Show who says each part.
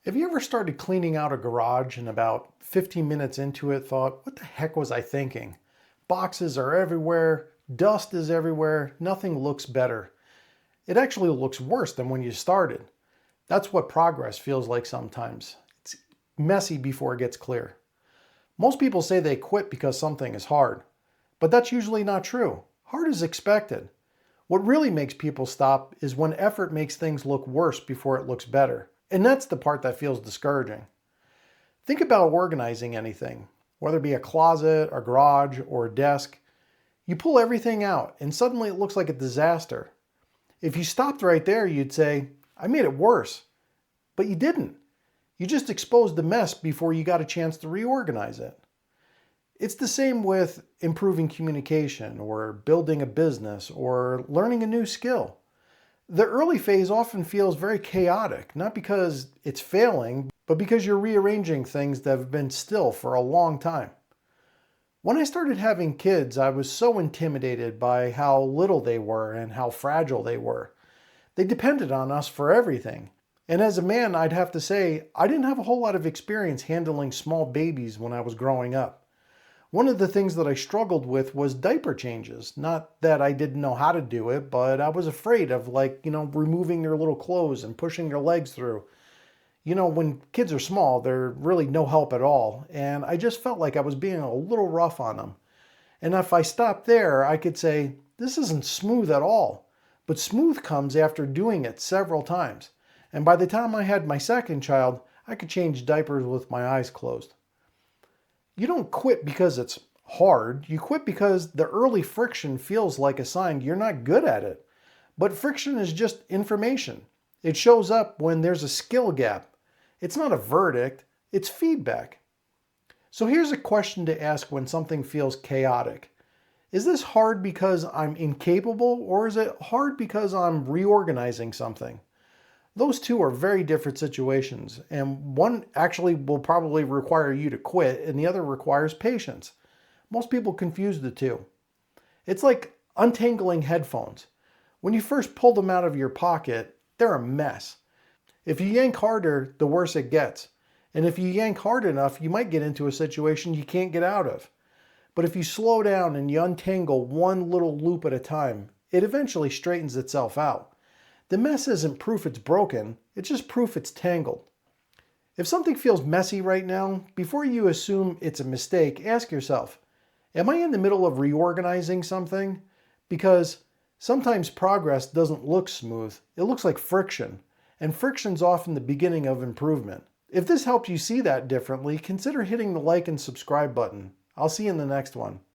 Speaker 1: Have you ever started cleaning out a garage and about 15 minutes into it thought, what the heck was I thinking? Boxes are everywhere, dust is everywhere, nothing looks better. It actually looks worse than when you started. That's what progress feels like sometimes. It's messy before it gets clear. Most people say they quit because something is hard, but that's usually not true. Hard is expected. What really makes people stop is when effort makes things look worse before it looks better. And that's the part that feels discouraging. Think about organizing anything, whether it be a closet, a garage, or a desk. You pull everything out and suddenly it looks like a disaster. If you stopped right there, you'd say, I made it worse. But you didn't. You just exposed the mess before you got a chance to reorganize it. It's the same with improving communication or building a business or learning a new skill. The early phase often feels very chaotic, not because it's failing, but because you're rearranging things that have been still for a long time. When I started having kids, I was so intimidated by how little they were and how fragile they were. They depended on us for everything. And as a man, I'd have to say, I didn't have a whole lot of experience handling small babies when I was growing up. One of the things that I struggled with was diaper changes. Not that I didn't know how to do it, but I was afraid of removing their little clothes and pushing their legs through. When kids are small, they're really no help at all. And I just felt like I was being a little rough on them. And if I stopped there, I could say, this isn't smooth at all. But smooth comes after doing it several times. And by the time I had my second child, I could change diapers with my eyes closed. You don't quit because it's hard. You quit because the early friction feels like a sign you're not good at it. But friction is just information. It shows up when there's a skill gap. It's not a verdict, it's feedback. So here's a question to ask when something feels chaotic. Is this hard because I'm incapable, or is it hard because I'm reorganizing something? Those two are very different situations, and one actually will probably require you to quit, and the other requires patience. Most people confuse the two. It's like untangling headphones. When you first pull them out of your pocket, they're a mess. If you yank harder, the worse it gets. And if you yank hard enough, you might get into a situation you can't get out of. But if you slow down and you untangle one little loop at a time, it eventually straightens itself out. The mess isn't proof it's broken, it's just proof it's tangled. If something feels messy right now, before you assume it's a mistake, ask yourself, am I in the middle of reorganizing something? Because sometimes progress doesn't look smooth, it looks like friction, and friction's often the beginning of improvement. If this helps you see that differently, consider hitting the like and subscribe button. I'll see you in the next one.